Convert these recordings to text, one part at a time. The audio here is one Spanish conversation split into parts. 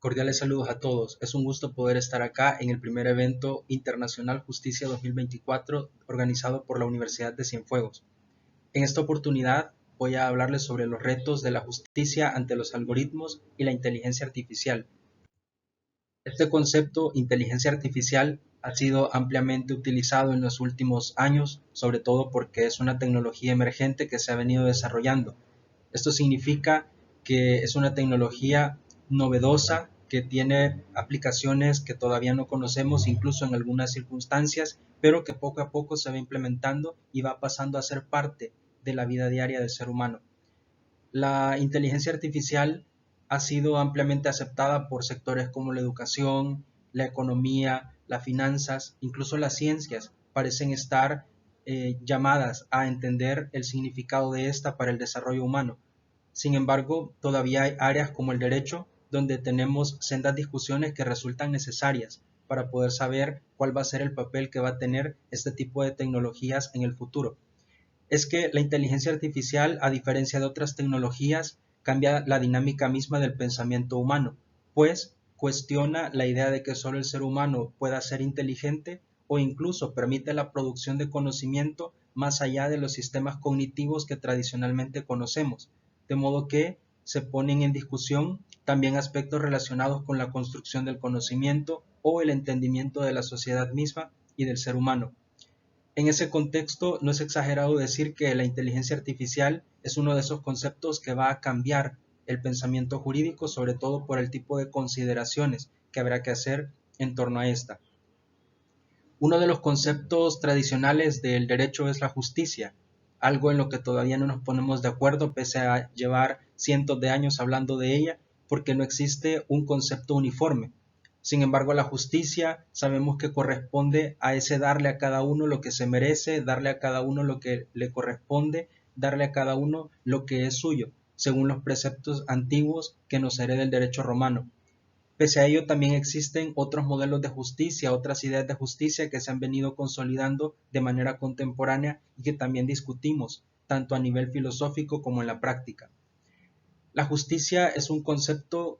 Cordiales saludos a todos. Es un gusto poder estar acá en el primer evento internacional Justicia 2024 organizado por la Universidad de Cienfuegos. En esta oportunidad voy a hablarles sobre los retos de la justicia ante los algoritmos y la inteligencia artificial. Este concepto, inteligencia artificial, ha sido ampliamente utilizado en los últimos años, sobre todo porque es una tecnología emergente que se ha venido desarrollando. Esto significa que es una tecnología novedosa que tiene aplicaciones que todavía no conocemos, incluso en algunas circunstancias, pero que poco a poco se va implementando y va pasando a ser parte de la vida diaria del ser humano. La inteligencia artificial ha sido ampliamente aceptada por sectores como la educación, la economía, las finanzas, incluso las ciencias parecen estar llamadas a entender el significado de esta para el desarrollo humano. Sin embargo, todavía hay áreas como el derecho donde tenemos sendas discusiones que resultan necesarias para poder saber cuál va a ser el papel que va a tener este tipo de tecnologías en el futuro. Es que la inteligencia artificial, a diferencia de otras tecnologías, cambia la dinámica misma del pensamiento humano, pues cuestiona la idea de que solo el ser humano pueda ser inteligente o incluso permite la producción de conocimiento más allá de los sistemas cognitivos que tradicionalmente conocemos, de modo que se ponen en discusión también aspectos relacionados con la construcción del conocimiento o el entendimiento de la sociedad misma y del ser humano. En ese contexto, no es exagerado decir que la inteligencia artificial es uno de esos conceptos que va a cambiar el pensamiento jurídico, sobre todo por el tipo de consideraciones que habrá que hacer en torno a esta. Uno de los conceptos tradicionales del derecho es la justicia, algo en lo que todavía no nos ponemos de acuerdo pese a llevar cientos de años hablando de ella, porque no existe un concepto uniforme. Sin embargo, la justicia sabemos que corresponde a ese darle a cada uno lo que se merece, darle a cada uno lo que le corresponde, darle a cada uno lo que es suyo, según los preceptos antiguos que nos hereda el derecho romano. Pese a ello, también existen otros modelos de justicia, otras ideas de justicia que se han venido consolidando de manera contemporánea y que también discutimos, tanto a nivel filosófico como en la práctica. La justicia es un concepto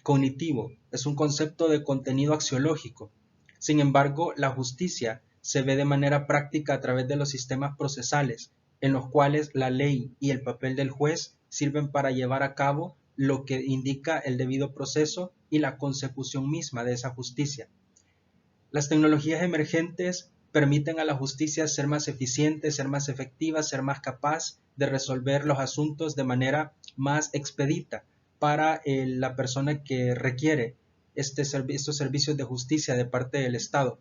cognitivo, es un concepto de contenido axiológico. Sin embargo, la justicia se ve de manera práctica a través de los sistemas procesales, en los cuales la ley y el papel del juez sirven para llevar a cabo lo que indica el debido proceso y la consecución misma de esa justicia. Las tecnologías emergentes permiten a la justicia ser más eficiente, ser más efectiva, ser más capaz de resolver los asuntos de manera más expedita para la persona que requiere estos servicios de justicia de parte del Estado.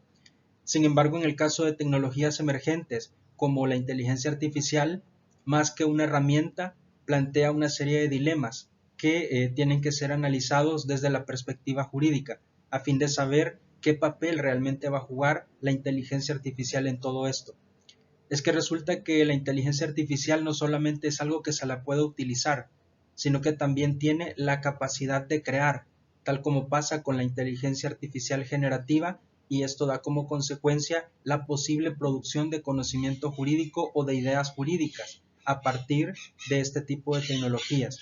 Sin embargo, en el caso de tecnologías emergentes como la inteligencia artificial, más que una herramienta, plantea una serie de dilemas que tienen que ser analizados desde la perspectiva jurídica, a fin de saber qué papel realmente va a jugar la inteligencia artificial en todo esto. Es que resulta que la inteligencia artificial no solamente es algo que se la puede utilizar, sino que también tiene la capacidad de crear, tal como pasa con la inteligencia artificial generativa, y esto da como consecuencia la posible producción de conocimiento jurídico o de ideas jurídicas a partir de este tipo de tecnologías.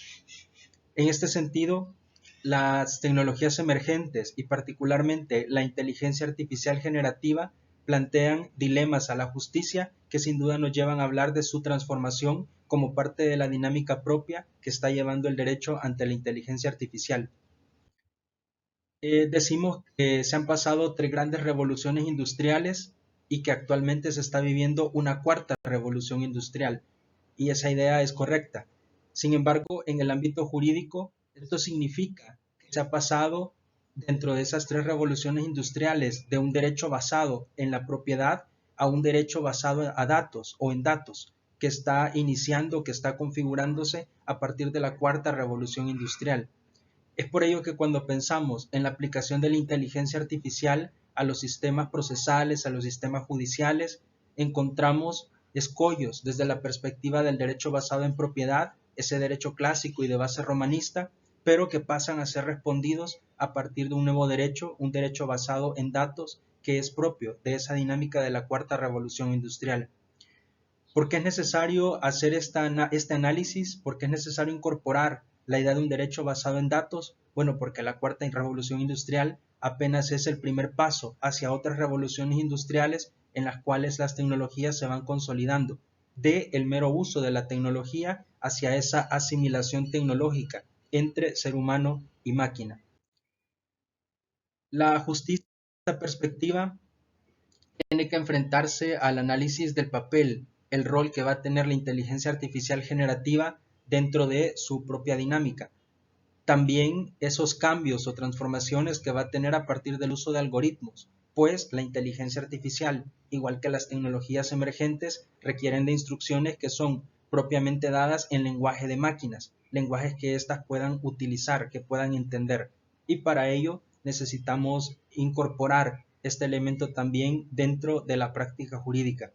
En este sentido, las tecnologías emergentes y particularmente la inteligencia artificial generativa plantean dilemas a la justicia que sin duda nos llevan a hablar de su transformación como parte de la dinámica propia que está llevando el derecho ante la inteligencia artificial. Decimos que se han pasado tres grandes revoluciones industriales y que actualmente se está viviendo una cuarta revolución industrial, y esa idea es correcta. Sin embargo, en el ámbito jurídico, esto significa que se ha pasado dentro de esas tres revoluciones industriales de un derecho basado en la propiedad a un derecho basado a datos o en datos, que está iniciando, que está configurándose a partir de la cuarta revolución industrial. Es por ello que cuando pensamos en la aplicación de la inteligencia artificial a los sistemas procesales, a los sistemas judiciales, encontramos escollos desde la perspectiva del derecho basado en propiedad, ese derecho clásico y de base romanista, pero que pasan a ser respondidos a partir de un nuevo derecho, un derecho basado en datos que es propio de esa dinámica de la cuarta revolución industrial. ¿Por qué es necesario hacer este análisis? ¿Por qué es necesario incorporar la idea de un derecho basado en datos? Bueno, porque la cuarta revolución industrial apenas es el primer paso hacia otras revoluciones industriales en las cuales las tecnologías se van consolidando, de el mero uso de la tecnología hacia esa asimilación tecnológica entre ser humano y máquina. La justicia, en esta perspectiva, tiene que enfrentarse al análisis del papel, el rol que va a tener la inteligencia artificial generativa dentro de su propia dinámica. También esos cambios o transformaciones que va a tener a partir del uso de algoritmos, pues la inteligencia artificial, igual que las tecnologías emergentes, requieren de instrucciones que son propiamente dadas en lenguaje de máquinas, lenguajes que éstas puedan utilizar, que puedan entender. Y para ello necesitamos incorporar este elemento también dentro de la práctica jurídica.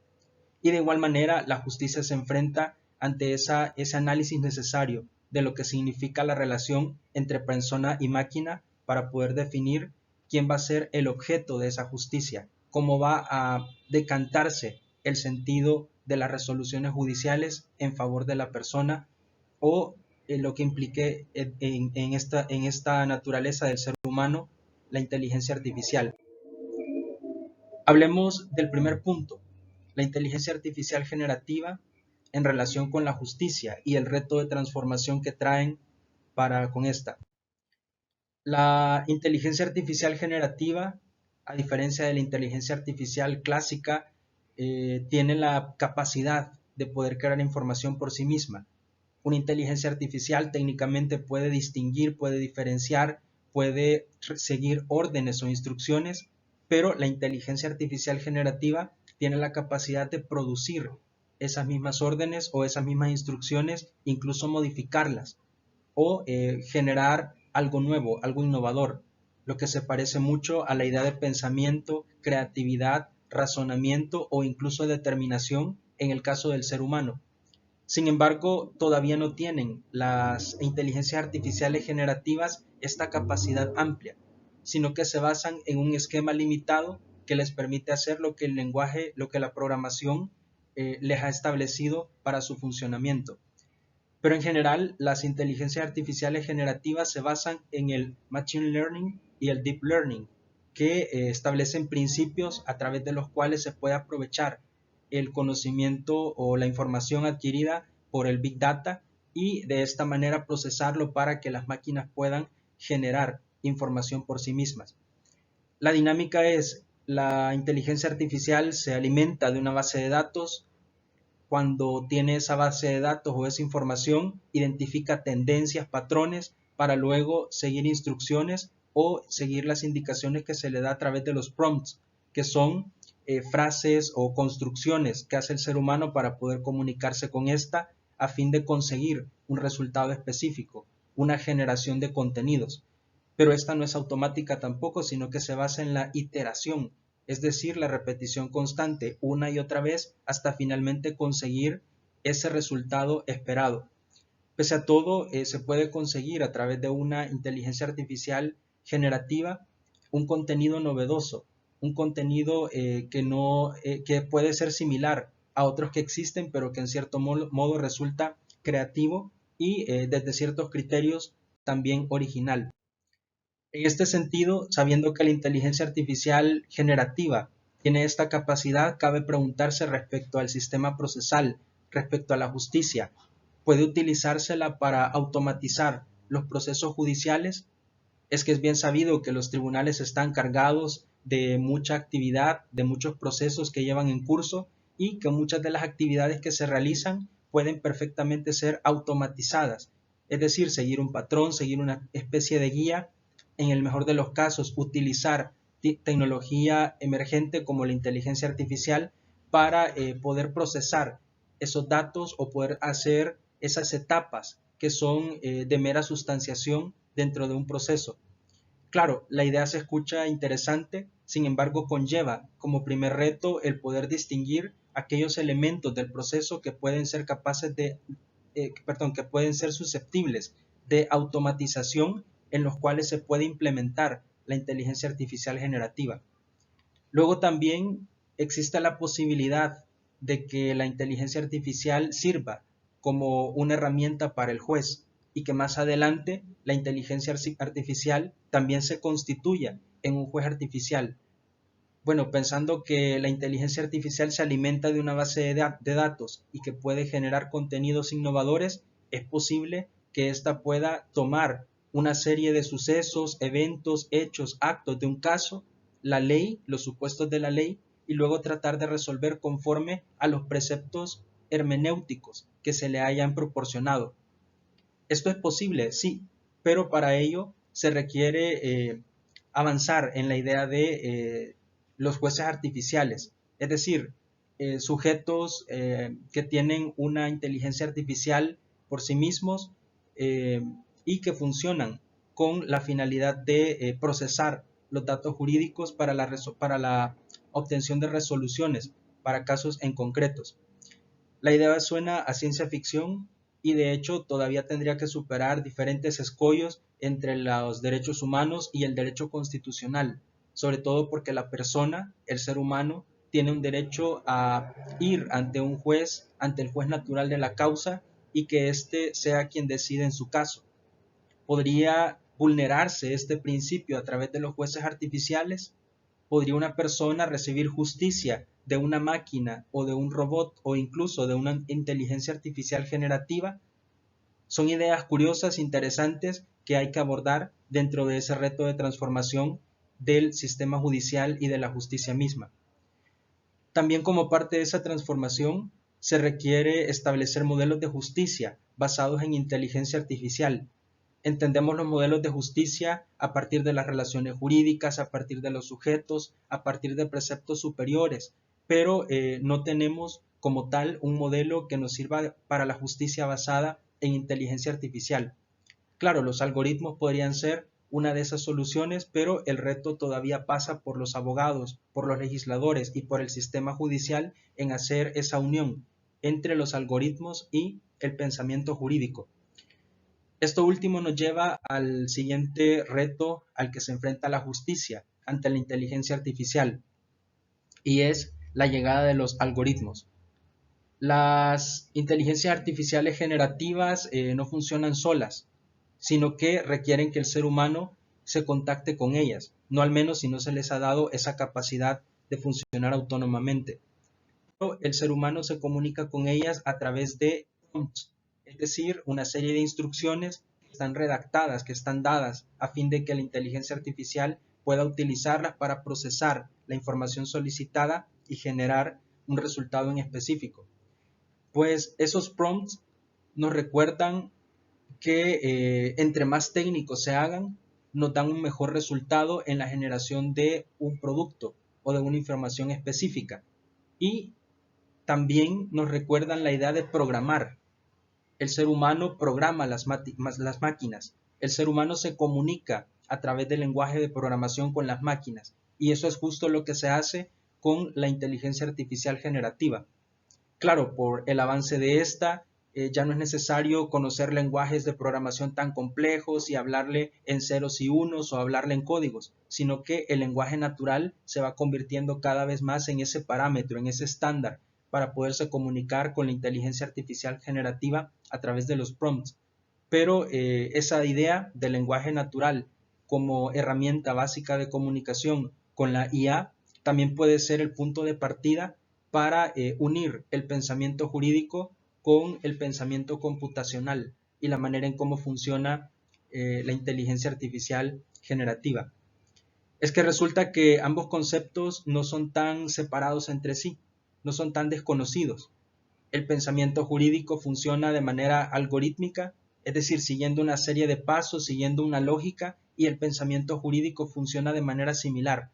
Y de igual manera, la justicia se enfrenta ante ese análisis necesario de lo que significa la relación entre persona y máquina para poder definir quién va a ser el objeto de esa justicia, cómo va a decantarse el sentido de las resoluciones judiciales en favor de la persona o lo que implique en esta naturaleza del ser humano la inteligencia artificial. Hablemos del primer punto, la inteligencia artificial generativa en relación con la justicia y el reto de transformación que traen con esta. La inteligencia artificial generativa, a diferencia de la inteligencia artificial clásica, tiene la capacidad de poder crear información por sí misma. Una inteligencia artificial técnicamente puede distinguir, puede diferenciar, puede seguir órdenes o instrucciones, pero la inteligencia artificial generativa tiene la capacidad de producir esas mismas órdenes o esas mismas instrucciones, incluso modificarlas o generar algo nuevo, algo innovador, lo que se parece mucho a la idea de pensamiento, creatividad, razonamiento o incluso determinación en el caso del ser humano. Sin embargo, todavía no tienen las inteligencias artificiales generativas esta capacidad amplia, sino que se basan en un esquema limitado que les permite hacer lo que el lenguaje, lo que la programación les ha establecido para su funcionamiento. Pero en general, las inteligencias artificiales generativas se basan en el Machine Learning y el Deep Learning, que establecen principios a través de los cuales se puede aprovechar el conocimiento o la información adquirida por el Big Data y de esta manera procesarlo para que las máquinas puedan generar información por sí mismas. La dinámica es, la inteligencia artificial se alimenta de una base de datos. Cuando tiene esa base de datos o esa información, identifica tendencias, patrones, para luego seguir instrucciones o seguir las indicaciones que se le da a través de los prompts, que son frases o construcciones que hace el ser humano para poder comunicarse con esta a fin de conseguir un resultado específico, una generación de contenidos. Pero esta no es automática tampoco, sino que se basa en la iteración, es decir, la repetición constante una y otra vez hasta finalmente conseguir ese resultado esperado. Pese a todo, se puede conseguir a través de una inteligencia artificial generativa un contenido novedoso, un contenido que puede ser similar a otros que existen, pero que en cierto modo resulta creativo y desde ciertos criterios también original. En este sentido, sabiendo que la inteligencia artificial generativa tiene esta capacidad, cabe preguntarse respecto al sistema procesal, respecto a la justicia. ¿Puede utilizársela para automatizar los procesos judiciales? Es que es bien sabido que los tribunales están cargados de mucha actividad, de muchos procesos que llevan en curso y que muchas de las actividades que se realizan pueden perfectamente ser automatizadas. Es decir, seguir un patrón, seguir una especie de guía, en el mejor de los casos, utilizar tecnología emergente como la inteligencia artificial para poder procesar esos datos o poder hacer esas etapas que son de mera sustanciación dentro de un proceso. Claro, la idea se escucha interesante, sin embargo conlleva como primer reto el poder distinguir aquellos elementos del proceso que pueden ser que pueden ser susceptibles de automatización en los cuales se puede implementar la inteligencia artificial generativa. Luego también existe la posibilidad de que la inteligencia artificial sirva como una herramienta para el juez. y que más adelante la inteligencia artificial también se constituya en un juez artificial. Bueno, pensando que la inteligencia artificial se alimenta de una base de datos y que puede generar contenidos innovadores, es posible que ésta pueda tomar una serie de sucesos, eventos, hechos, actos de un caso, la ley, los supuestos de la ley, y luego tratar de resolver conforme a los preceptos hermenéuticos que se le hayan proporcionado. Esto es posible, sí, pero para ello se requiere avanzar en la idea de los jueces artificiales, es decir, sujetos que tienen una inteligencia artificial por sí mismos y que funcionan con la finalidad de procesar los datos jurídicos para la obtención de resoluciones para casos en concretos. La idea suena a ciencia ficción y de hecho todavía tendría que superar diferentes escollos entre los derechos humanos y el derecho constitucional, sobre todo porque la persona, el ser humano, tiene un derecho a ir ante un juez, ante el juez natural de la causa y que éste sea quien decide en su caso. ¿Podría vulnerarse este principio a través de los jueces artificiales? ¿Podría una persona recibir justicia de una máquina o de un robot o incluso de una inteligencia artificial generativa? Son ideas curiosas, interesantes, que hay que abordar dentro de ese reto de transformación del sistema judicial y de la justicia misma. También como parte de esa transformación se requiere establecer modelos de justicia basados en inteligencia artificial. Entendemos los modelos de justicia a partir de las relaciones jurídicas, a partir de los sujetos, a partir de preceptos superiores, pero no tenemos como tal un modelo que nos sirva para la justicia basada en inteligencia artificial. Claro, los algoritmos podrían ser una de esas soluciones, pero el reto todavía pasa por los abogados, por los legisladores y por el sistema judicial en hacer esa unión entre los algoritmos y el pensamiento jurídico. Esto último nos lleva al siguiente reto al que se enfrenta la justicia ante la inteligencia artificial, y es la llegada de los algoritmos. Las inteligencias artificiales generativas no funcionan solas, sino que requieren que el ser humano se contacte con ellas, no al menos si no se les ha dado esa capacidad de funcionar autónomamente. Pero el ser humano se comunica con ellas a través de prompts, es decir, una serie de instrucciones que están redactadas, que están dadas, a fin de que la inteligencia artificial pueda utilizarlas para procesar la información solicitada y generar un resultado en específico. Pues esos prompts nos recuerdan que entre más técnicos se hagan, nos dan un mejor resultado en la generación de un producto o de una información específica. Y también nos recuerdan la idea de programar. El ser humano programa las máquinas. El ser humano se comunica a través del lenguaje de programación con las máquinas. Y eso es justo lo que se hace con la inteligencia artificial generativa. Claro, por el avance de esta, ya no es necesario conocer lenguajes de programación tan complejos y hablarle en ceros y unos o hablarle en códigos, sino que el lenguaje natural se va convirtiendo cada vez más en ese parámetro, en ese estándar, para poderse comunicar con la inteligencia artificial generativa a través de los prompts. Pero esa idea del lenguaje natural como herramienta básica de comunicación con la IA también puede ser el punto de partida para unir el pensamiento jurídico con el pensamiento computacional y la manera en cómo funciona la inteligencia artificial generativa. Es que resulta que ambos conceptos no son tan separados entre sí, no son tan desconocidos. El pensamiento jurídico funciona de manera algorítmica, es decir, siguiendo una serie de pasos, siguiendo una lógica, y el pensamiento jurídico funciona de manera similar,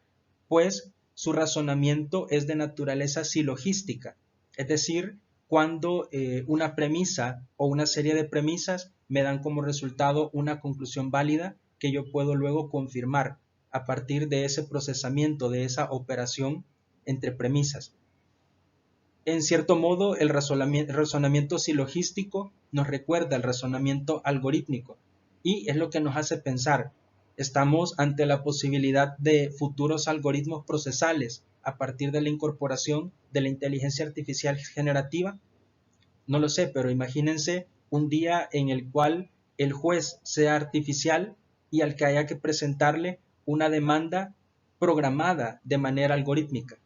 pues su razonamiento es de naturaleza silogística, es decir, cuando una premisa o una serie de premisas me dan como resultado una conclusión válida que yo puedo luego confirmar a partir de ese procesamiento, de esa operación entre premisas. En cierto modo, el razonamiento silogístico nos recuerda el razonamiento algorítmico y es lo que nos hace pensar. Estamos ante la posibilidad de futuros algoritmos procesales a partir de la incorporación de la inteligencia artificial generativa. No lo sé, pero imagínense un día en el cual el juez sea artificial y al que haya que presentarle una demanda programada de manera algorítmica.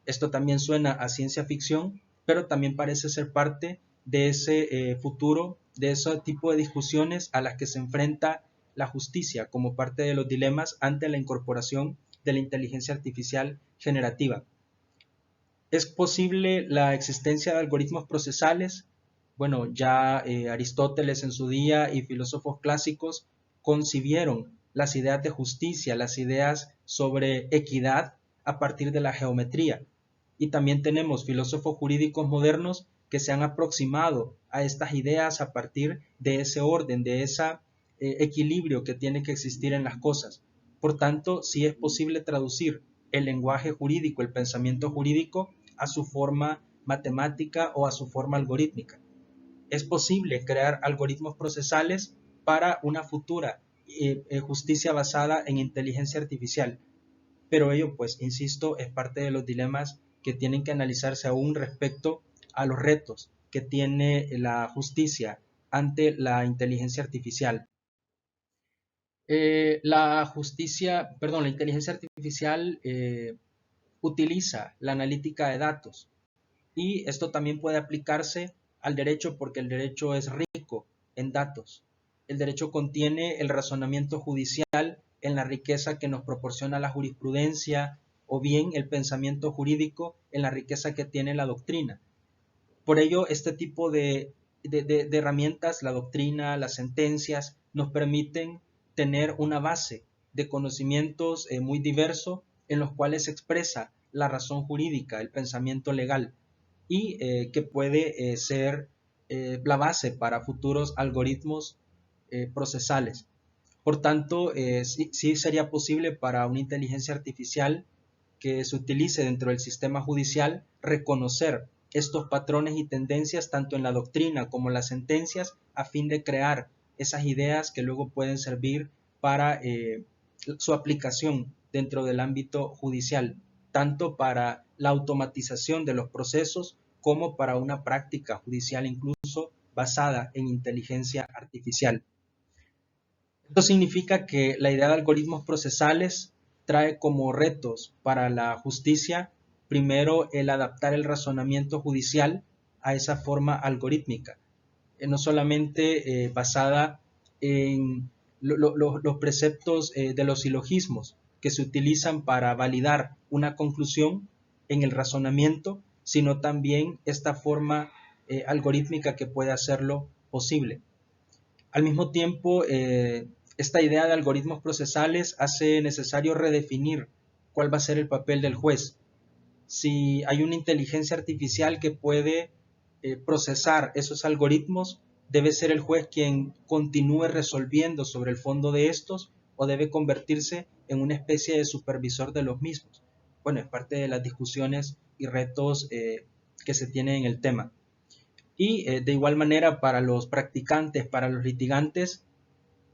Esto también suena a ciencia ficción, pero también parece ser parte de ese futuro, de ese tipo de discusiones a las que se enfrenta la justicia como parte de los dilemas ante la incorporación de la inteligencia artificial generativa. ¿Es posible la existencia de algoritmos procesales? Bueno, ya Aristóteles en su día y filósofos clásicos concibieron las ideas de justicia, las ideas sobre equidad a partir de la geometría. Y también tenemos filósofos jurídicos modernos que se han aproximado a estas ideas a partir de ese orden, de ese equilibrio que tiene que existir en las cosas. Por tanto, sí es posible traducir el lenguaje jurídico, el pensamiento jurídico, a su forma matemática o a su forma algorítmica. Es posible crear algoritmos procesales para una futura justicia basada en inteligencia artificial, pero ello, pues, insisto, es parte de los dilemas que tienen que analizarse aún respecto a los retos que tiene la justicia ante la inteligencia artificial. La inteligencia artificial utiliza la analítica de datos y esto también puede aplicarse al derecho porque el derecho es rico en datos. El derecho contiene el razonamiento judicial en la riqueza que nos proporciona la jurisprudencia o bien el pensamiento jurídico en la riqueza que tiene la doctrina. Por ello, este tipo de herramientas, la doctrina, las sentencias, nos permiten tener una base de conocimientos muy diverso en los cuales se expresa la razón jurídica, el pensamiento legal y que puede ser la base para futuros algoritmos procesales. Por tanto, sí sería posible para una inteligencia artificial que se utilice dentro del sistema judicial reconocer estos patrones y tendencias tanto en la doctrina como en las sentencias a fin de crear esas ideas que luego pueden servir para su aplicación dentro del ámbito judicial, tanto para la automatización de los procesos como para una práctica judicial incluso basada en inteligencia artificial. Esto significa que la idea de algoritmos procesales trae como retos para la justicia, primero, el adaptar el razonamiento judicial a esa forma algorítmica, no solamente basada en los preceptos de los silogismos que se utilizan para validar una conclusión en el razonamiento, sino también esta forma algorítmica que puede hacerlo posible. Al mismo tiempo, esta idea de algoritmos procesales hace necesario redefinir cuál va a ser el papel del juez. Si hay una inteligencia artificial que puede procesar esos algoritmos, ¿debe ser el juez quien continúe resolviendo sobre el fondo de estos o debe convertirse en una especie de supervisor de los mismos? Bueno, es parte de las discusiones y retos que se tienen en el tema. Y de igual manera para los practicantes, para los litigantes,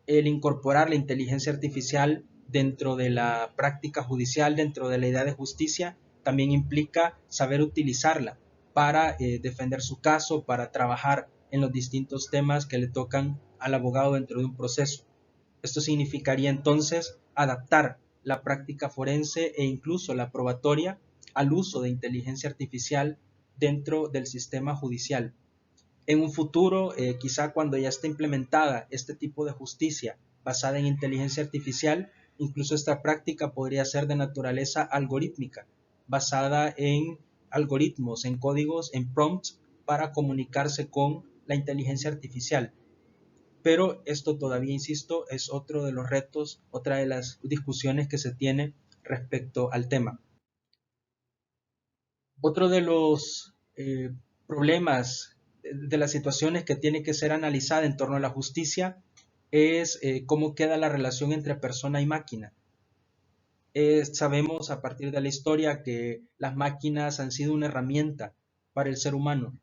el incorporar la inteligencia artificial dentro de la práctica judicial, dentro de la idea de justicia, también implica saber utilizarla para defender su caso, para trabajar en los distintos temas que le tocan al abogado dentro de un proceso. Esto significaría entonces adaptar la práctica forense e incluso la probatoria al uso de inteligencia artificial dentro del sistema judicial. En un futuro, quizá cuando ya esté implementada este tipo de justicia basada en inteligencia artificial, incluso esta práctica podría ser de naturaleza algorítmica, basada en algoritmos, en códigos, en prompts para comunicarse con la inteligencia artificial. Pero esto todavía, insisto, es otro de los retos, otra de las discusiones que se tiene respecto al tema. Otro de los problemas de las situaciones que tiene que ser analizada en torno a la justicia es cómo queda la relación entre persona y máquina. Sabemos a partir de la historia que las máquinas han sido una herramienta para el ser humano,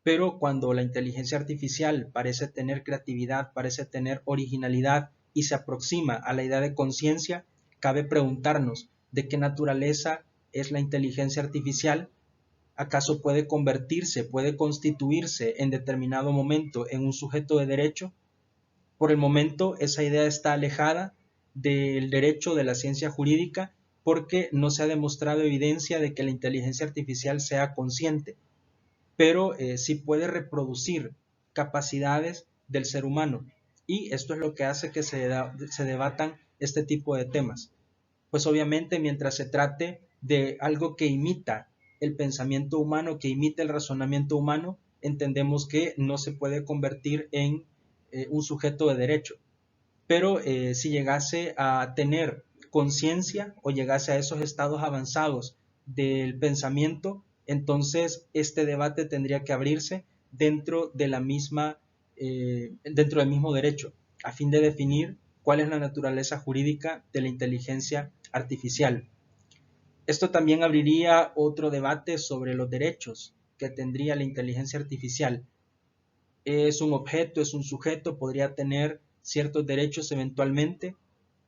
pero cuando la inteligencia artificial parece tener creatividad, parece tener originalidad y se aproxima a la idea de conciencia, cabe preguntarnos de qué naturaleza es la inteligencia artificial. ¿Acaso puede convertirse, puede constituirse en determinado momento en un sujeto de derecho? Por el momento, esa idea está alejada del derecho de la ciencia jurídica porque no se ha demostrado evidencia de que la inteligencia artificial sea consciente, pero sí puede reproducir capacidades del ser humano. Y esto es lo que hace que se debatan este tipo de temas. Pues obviamente mientras se trate de algo que imita el pensamiento humano, que imita el razonamiento humano, entendemos que no se puede convertir en un sujeto de derecho. Pero si llegase a tener conciencia o llegase a esos estados avanzados del pensamiento, entonces este debate tendría que abrirse dentro de la misma, dentro del mismo derecho, a fin de definir cuál es la naturaleza jurídica de la inteligencia artificial. Esto también abriría otro debate sobre los derechos que tendría la inteligencia artificial. Es un objeto, es un sujeto, podría tener ciertos derechos eventualmente.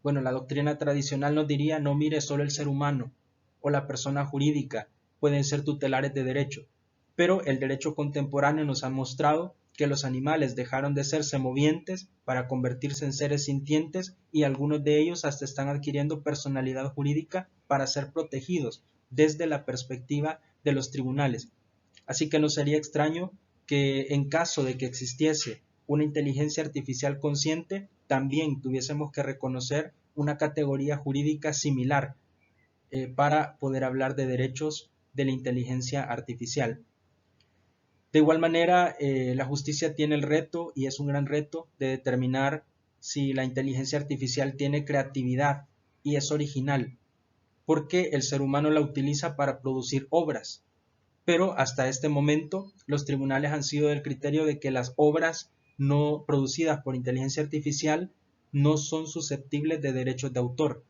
Bueno, la doctrina tradicional nos diría, no mire, solo el ser humano o la persona jurídica pueden ser tutelares de derecho. Pero el derecho contemporáneo nos ha mostrado que los animales dejaron de ser semovientes para convertirse en seres sintientes y algunos de ellos hasta están adquiriendo personalidad jurídica para ser protegidos desde la perspectiva de los tribunales. Así que no sería extraño que en caso de que existiese una inteligencia artificial consciente, también tuviésemos que reconocer una categoría jurídica similar para poder hablar de derechos de la inteligencia artificial. De igual manera, la justicia tiene el reto, y es un gran reto, de determinar si la inteligencia artificial tiene creatividad y es original, porque el ser humano la utiliza para producir obras, pero hasta este momento los tribunales han sido del criterio de que las obras no producidas por inteligencia artificial no son susceptibles de derechos de autor.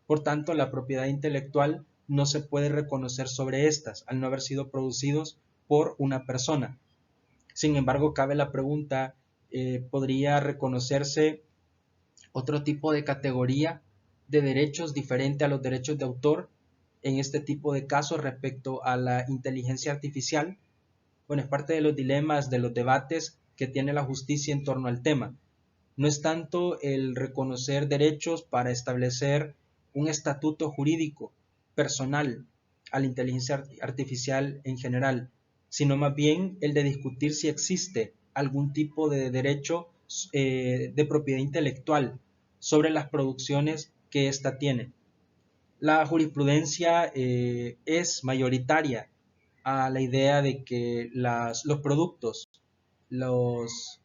Por tanto, la propiedad intelectual no se puede reconocer sobre estas al no haber sido producidos por una persona. Sin embargo, cabe la pregunta, ¿podría reconocerse otro tipo de categoría de derechos diferente a los derechos de autor en este tipo de casos respecto a la inteligencia artificial? Bueno, es parte de los dilemas, de los debates que tiene la justicia en torno al tema. No es tanto el reconocer derechos para establecer un estatuto jurídico personal a la inteligencia artificial en general, sino más bien el de discutir si existe algún tipo de derecho de propiedad intelectual sobre las producciones que ésta tiene. La jurisprudencia es mayoritaria a la idea de que los productos, los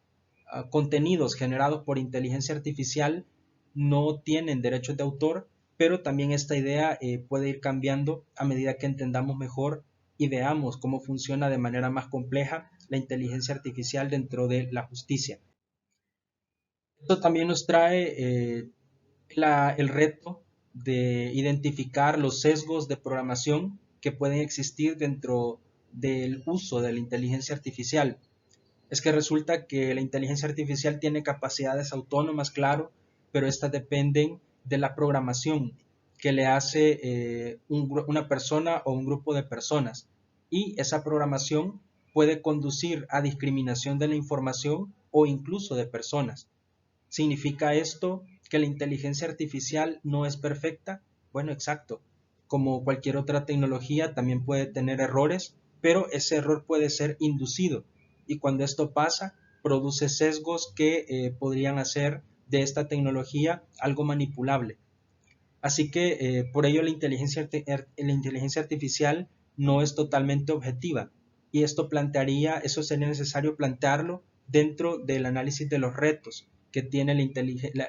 contenidos generados por inteligencia artificial no tienen derechos de autor, pero también esta idea puede ir cambiando a medida que entendamos mejor y veamos cómo funciona de manera más compleja la inteligencia artificial dentro de la justicia. Esto también nos trae el reto de identificar los sesgos de programación que pueden existir dentro del uso de la inteligencia artificial. Es que resulta que la inteligencia artificial tiene capacidades autónomas, claro, pero estas dependen de la programación que le hace una persona o un grupo de personas. Y esa programación puede conducir a discriminación de la información o incluso de personas. ¿Significa esto que la inteligencia artificial no es perfecta? Bueno, exacto. Como cualquier otra tecnología, también puede tener errores, pero ese error puede ser inducido. Y cuando esto pasa, produce sesgos que podrían hacer de esta tecnología algo manipulable. Así que por ello la inteligencia artificial no es totalmente objetiva. Y eso sería necesario plantearlo dentro del análisis de los retos que tiene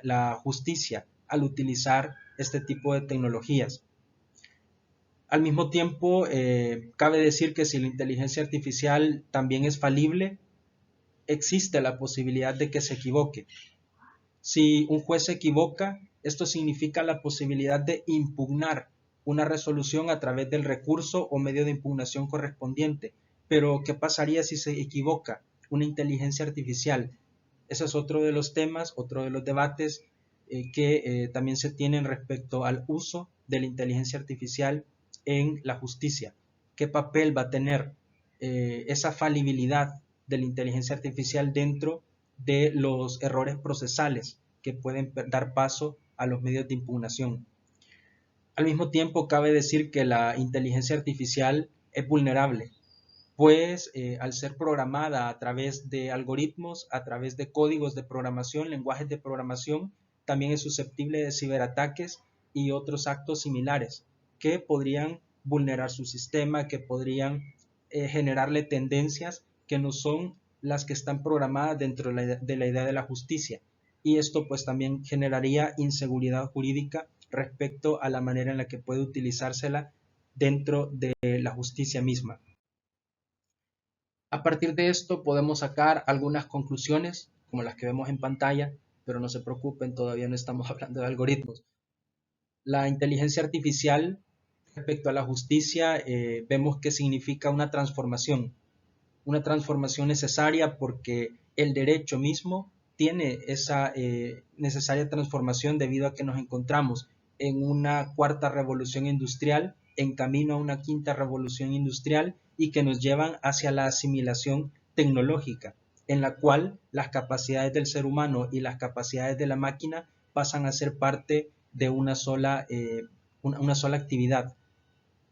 la justicia al utilizar este tipo de tecnologías. Al mismo tiempo, cabe decir que si la inteligencia artificial también es falible, existe la posibilidad de que se equivoque. Si un juez se equivoca, esto significa la posibilidad de impugnar una resolución a través del recurso o medio de impugnación correspondiente. Pero, ¿qué pasaría si se equivoca una inteligencia artificial? Ese es otro de los temas, otro de los debates que también se tienen respecto al uso de la inteligencia artificial en la justicia. ¿Qué papel va a tener esa falibilidad de la inteligencia artificial dentro de los errores procesales que pueden dar paso a los medios de impugnación. Al mismo tiempo, cabe decir que la inteligencia artificial es vulnerable, pues al ser programada a través de algoritmos, a través de códigos de programación, lenguajes de programación, también es susceptible de ciberataques y otros actos similares que podrían vulnerar su sistema, que podrían generarle tendencias que no son las que están programadas dentro de la idea de la justicia. Y esto pues también generaría inseguridad jurídica respecto a la manera en la que puede utilizársela dentro de la justicia misma. A partir de esto podemos sacar algunas conclusiones, como las que vemos en pantalla, pero no se preocupen, todavía no estamos hablando de algoritmos. La inteligencia artificial respecto a la justicia vemos que significa una transformación necesaria porque el derecho mismo tiene esa necesaria transformación debido a que nos encontramos en una cuarta revolución industrial, en camino a una quinta revolución industrial y que nos llevan hacia la asimilación tecnológica, en la cual las capacidades del ser humano y las capacidades de la máquina pasan a ser parte de una sola actividad.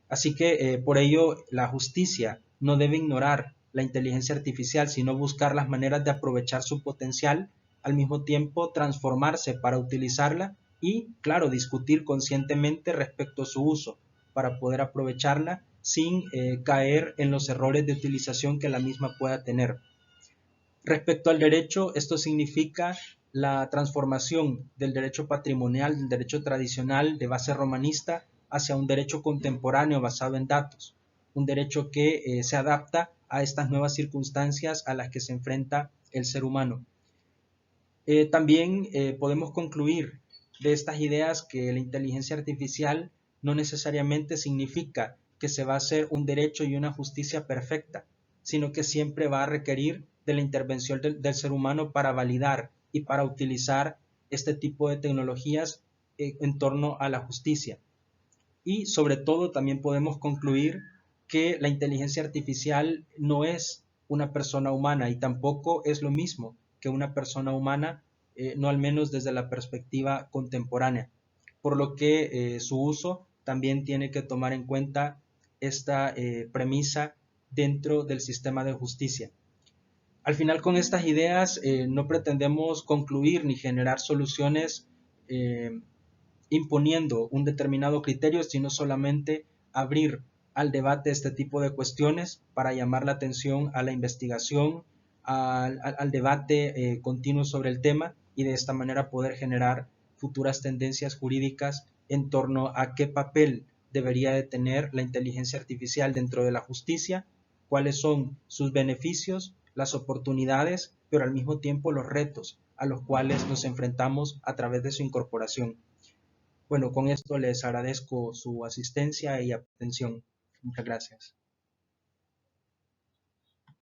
Así que por ello la justicia no debe ignorar la inteligencia artificial, sino buscar las maneras de aprovechar su potencial, al mismo tiempo transformarse para utilizarla y, claro, discutir conscientemente respecto a su uso para poder aprovecharla sin caer en los errores de utilización que la misma pueda tener. Respecto al derecho, esto significa la transformación del derecho patrimonial, del derecho tradicional de base romanista, hacia un derecho contemporáneo basado en datos, un derecho que se adapta a estas nuevas circunstancias a las que se enfrenta el ser humano. También podemos concluir de estas ideas que la inteligencia artificial no necesariamente significa que se va a hacer un derecho y una justicia perfecta, sino que siempre va a requerir de la intervención del ser humano para validar y para utilizar este tipo de tecnologías en torno a la justicia. Y sobre todo también podemos concluir que la inteligencia artificial no es una persona humana y tampoco es lo mismo que una persona humana, no al menos desde la perspectiva contemporánea, por lo que su uso también tiene que tomar en cuenta esta premisa dentro del sistema de justicia. Al final, con estas ideas no pretendemos concluir ni generar soluciones imponiendo un determinado criterio, sino solamente abrir al debate este tipo de cuestiones para llamar la atención a la investigación, al debate continuo sobre el tema y de esta manera poder generar futuras tendencias jurídicas en torno a qué papel debería de tener la inteligencia artificial dentro de la justicia, cuáles son sus beneficios, las oportunidades, pero al mismo tiempo los retos a los cuales nos enfrentamos a través de su incorporación. Bueno, con esto les agradezco su asistencia y atención. Muchas gracias.